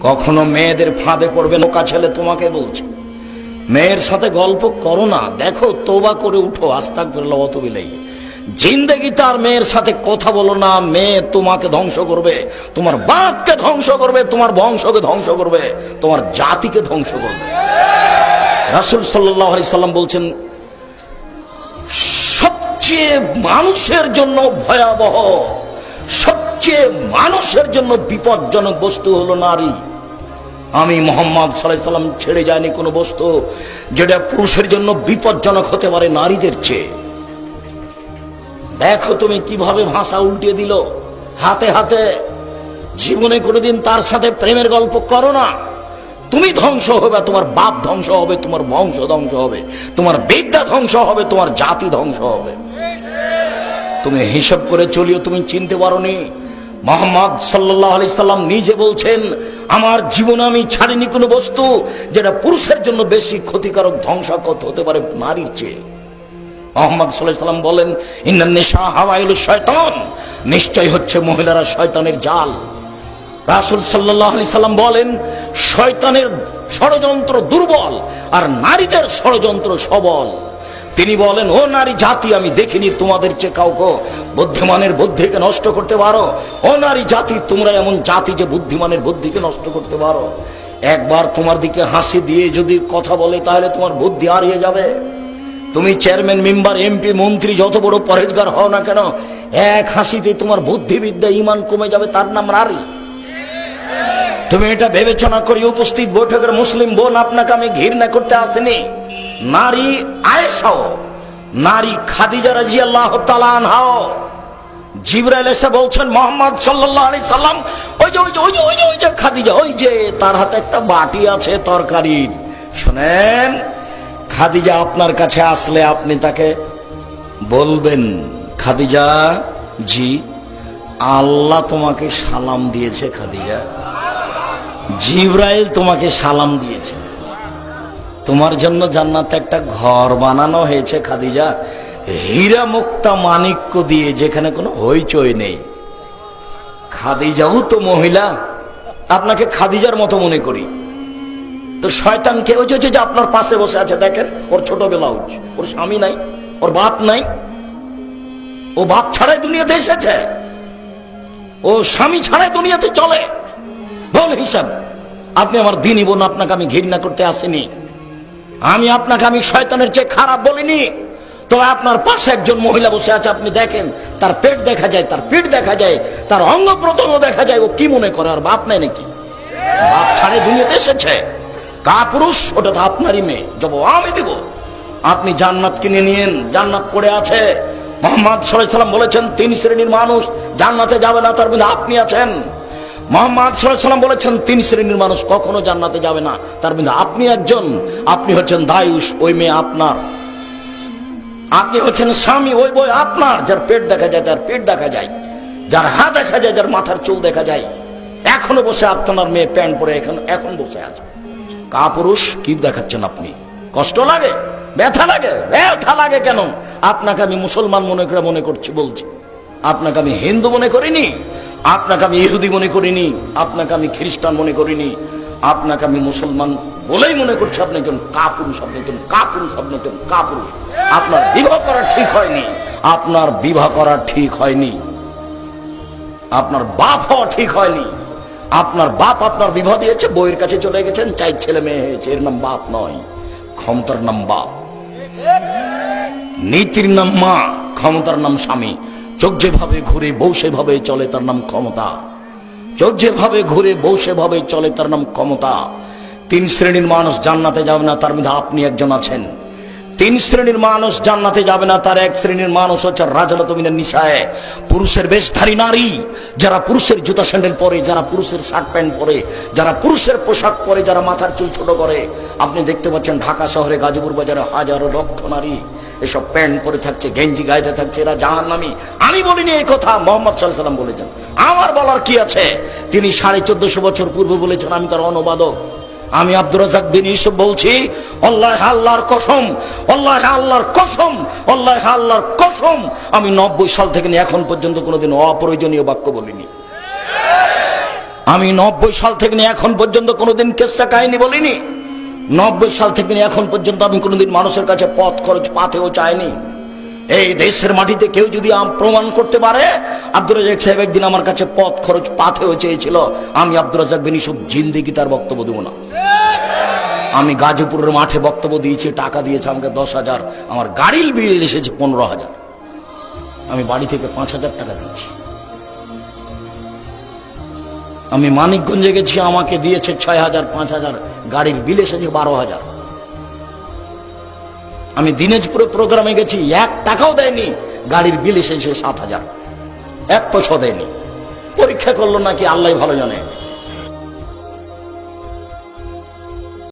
কখনো মেয়েদের ফাঁদে পড়বে না। ছেলে তোমাকে বলছে, মেয়ের সাথে গল্প করো না, দেখো তওবা করে উঠো, আস্তাগফিরুল্লাহ ওয়া আতুবু ইলাইহি। জিন্দেগিতে আর মেয়ের সাথে কথা বলো না, মেয়ে তোমাকে ধ্বংস করবে, তোমার বাপকে ধ্বংস করবে, তোমার বংশকে ধ্বংস করবে, তোমার জাতিকে ধ্বংস করবে। রাসূল সাল্লাল্লাহু আলাইহি সাল্লাম বলছেন, সবচেয়ে মানুষের জন্য ভয়াবহ, সবচেয়ে মানুষের জন্য বিপজ্জনক বস্তু হলো নারী। আমি মুহাম্মদ সাল্লাল্লাহু আলাইহি সাল্লাম ছেড়ে যায়নি কোনো বস্তু যেটা পুরুষের জন্য বিপজ্জনক হতে পারে নারীদের চেয়ে। দেখো তুমি কিভাবে ভাষা উল্টিয়ে দিল হাতে হাতে। জীবনে কোনোদিন তার সাথে প্রেমের গল্প করো না, তুমি ধ্বংস হবে, তোমার বাপ ধ্বংস হবে, তোমার বংশ ধ্বংস হবে, তোমার বিদ্যা ধ্বংস হবে, তোমার জাতি ধ্বংস হবে। তুমি হিসাব করে চলিও, তুমি চিনতে পারোনি। মুহাম্মদ সাল্লাল্লাহু আলাইহি সাল্লাম নিজে বলছেন, আমার জীবনে আমি ছাড়িনি কোনো বস্তু যেটা পুরুষের জন্য বেশি ক্ষতিকারক, ধ্বংসাত্মক হতে পারে নারীর চেয়ে। মুহাম্মদ সাল্লাল্লাহু আলাইহি সাল্লাম বলেন, ইন্নান নিসা হাওয়াইলুশ শয়তান, নিশ্চয় হচ্ছে মহিলারা শয়তানের জাল। রাসূল সাল্লাল্লাহু আলাইহি সাল্লাম বলেন, শয়তানের ষড়যন্ত্র দুর্বল আর নারীদের ষড়যন্ত্র সবল। তিনি বলেন, ও নারী জাতি, আমি দেখিনি তোমাদের চেয়ে কাউকে বুদ্ধিমানের বুদ্ধিকে নষ্ট করতে পারো। ও নারী জাতি, তোমরা এমন জাতি যে বুদ্ধিমানের বুদ্ধিকে নষ্ট করতে পারো। একবার তোমার দিকে হাসি দিয়ে যদি কথা বলে তাহলে তোমার বুদ্ধি হারিয়ে যাবে। তুমি চেয়ারম্যান, মেম্বার, এমপি, মন্ত্রী, যত বড় পরেজগার হও না কেন, এক হাসিতে তোমার বুদ্ধিবিদ্যা ঈমান কমে যাবে, তার নাম নারী। তুমি এটা বিবেচনা করি উপস্থিত বৈঠকের মুসলিম বোন, আপনাকে আমি ঘৃণা করতে আসিনি। নারী আয়েশাও, নারী খাদিজা রাদিয়াল্লাহু তাআলা আনহা, জিবরাইল এসে বলছেন মুহাম্মদ সাল্লাল্লাহু আলাইহি সাল্লাম, ওই যে খাদিজা, ওই যে তার হাতে একটা বাটি আছে তরকারির। শুনেন, খাদিজা আপনার কাছে আসলে আপনি তাকে বলবেন, খাদিজা জি, আল্লাহ তোমাকে সালাম দিয়েছে খাদিজা, জিবরাইল তোমাকে সালাম দিয়েছে, তোমার জন্য জান্নাতে একটা ঘর বানানো হয়েছে খাদিজা, হীরা মুক্তা মানিক্য দিয়ে, যেখানে কোনো হইচই নেই। খাদিজাও তো মহিলা, আপনাকে খাদিজার মতো মনে করি। তো শয়তান কে? ওই যে আপনার পাশে বসে আছে, দেখেন, ওর ছোট ব্লাউজ, ওর স্বামী নাই, ওর বাপ নাই, ও বাপ ছাড়াই দুনিয়াতে এসেছে, ও স্বামী ছাড়াই দুনিয়াতে চলে। বল হিসাব। আপনি আমার দিনই বোন, আপনাকে আমি ঘৃণা করতে আসিনি, আমি শয়তানের চেয়ে খারাপ বলিনি। তো আপনার পাশে একজন মহিলা বসে আছে, আপনি দেখেন, তার পেট দেখা যায়, তার পিঠ দেখা যায়, তার অঙ্গ প্রত্যঙ্গ দেখা যায়, ও কি মনে করে আর বাপ নাই নাকি? বাপ ছাড়াই দুনিয়াতে এসেছে, কাপুরুষ, ওটা তো আপনারই মেয়ে, জবাব আমি দেব। আপনি জান্নাত কিনে নিয়েন, জান্নাত পড়ে আছে। মুহাম্মদ সাল্লাল্লাহু আলাইহি সাল্লাম বলেছেন, তিন শ্রেণীর মানুষ জান্নাতে যাবে না, তার মধ্যে আপনি আছেন। মুহাম্মদ সাল্লাল্লাহু আলাইহি সাল্লাম বলেছেন, তিন শ্রেণীর মানুষ কখনো জান্নাতে যাবে না, তার মধ্যে আপনি একজন। আপনি হচ্ছেন দায়ুস, ওই মেয়ে আপনার। আপনি হচ্ছেন স্বামী, ওই বই আপনার। যার পেট দেখা যায়, যার পেট দেখা যায়, যার হাত দেখা যায়, যার মাথার চুল দেখা যায়, এখনো বসে আপনার মেয়ে প্যান্ট পরে এখন বসে আছে। কাপুরুষ, কি দেখাচ্ছেন আপনি? কষ্ট লাগে, ব্যথা লাগে? ব্যথা লাগে কেন? আপনাকে আমি মুসলমান মনে করছি, বলছি। আপনাকে আমি হিন্দু মনে করিনি, আপনাকে আমি ইহুদি মনে করিনি, আপনাকে আমি খ্রিস্টান মনে করিনি, আপনাকে আমি মুসলমান বলেই মনে করছি। আপনি একজন কাপুরুষ, আপনি একজন কাপুরুষ, আপনি একজন কাপুরুষ। আপনার বিবাহ করা ঠিক হয়নি, আপনার বিবাহ করা ঠিক হয়নি, আপনার বাপ হওয়া ঠিক হয়নি। আপনার বাপ আপনার বিবাহ দিয়েছে, বইয়ের কাছে চলে গেছেন, চাই ছেলে মেয়ে হয়েছে, এর নাম বাপ নয়, ক্ষমতার নাম বাপ, নীতির নাম মা, ক্ষমতার নাম স্বামী। চোখ যেভাবে ঘুরে বউ সেভাবে চলে, তার নাম ক্ষমতা। চোখ যেভাবে ঘুরে বউ সেভাবে চলে, তার নাম ক্ষমতা। তিন শ্রেণীর মানুষ জান্নাতে যাবে না, তার মধ্যে আপনি একজন আছেন। তিন শ্রেণীর মানুষ জান্নাতে যাবে না, তার এক শ্রেণীর মানুষ হচ্ছে রাজলাতু মিনান নিসায়ে, পুরুষের বেশধারী নারী, যারা পুরুষের জুতা স্যান্ডেল পরে, যারা পুরুষের শার্ট প্যান্ট পরে, যারা পুরুষের পোশাক পরে, যারা মাথার চুল ছোট করে। আপনি দেখতে পাচ্ছেন ঢাকা শহরে, গাজীপুর বাজারে হাজারো লক্ষ নারী এসব প্যান্ট পরে থাকছে, গেঞ্জি গাইতে থাকছে, এরা জাহান্নামী। আমি বলিনি এই কথা, মুহাম্মদ সাল্লাল্লাহু আলাইহি সাল্লাম বলেছেন। আমার বলার কি আছে? তিনি 1450 বছর পূর্বে বলেছেন, আমি তার অনুবাদক। আমি আব্দুর রাজ্জাক বিন ইউসুফ বলছি, আল্লাহর কসম, আল্লাহর কসম, আল্লাহর কসম, আমি 90 সাল থেকে এখন পর্যন্ত কোনোদিন অপ্রয়োজনীয় বাক্য বলিনি। আমি 90 সাল থেকে নিয়ে এখন পর্যন্ত কোনোদিন কেসা কাহিনী বলিনি। 90 সাল থেকে নিয়ে এখন পর্যন্ত আমি কোনোদিন মানুষের কাছে পথ খরচ পাতেও চাইনি। এই দেশের মাটিতে কেউ যদি প্রমাণ করতে পারে আব্দুর রাজ্জাক সাহেব একদিন আমার কাছে পথ খরচ পাতেও চেয়েছিল, আমি আব্দুর রাজ্জাক বিন ইউসুফ জিন্দেগি তার বক্তব্য দেবো না। আমি গাজীপুরের মাঠে বক্তব্য দিয়েছি, টাকা দিয়েছে আমাকে 10,000, আমার গাড়ির বিল এসেছে 15,000, আমি বাড়ি থেকে 5,000 টাকা দিয়েছি। আমি মানিকগঞ্জে গেছি, আমাকে দিয়েছে 6,000, 5,000, গাড়ির বিল এসেছে 12,000। আমি দিনাজপুরে প্রোগ্রামে গেছি, 1 টাকাও দেয়নি, গাড়ির বিল এসেছে 7,000, 1 পয়সা দেয়নি। পরীক্ষা করলো নাকি আল্লাহ ভালো জানে।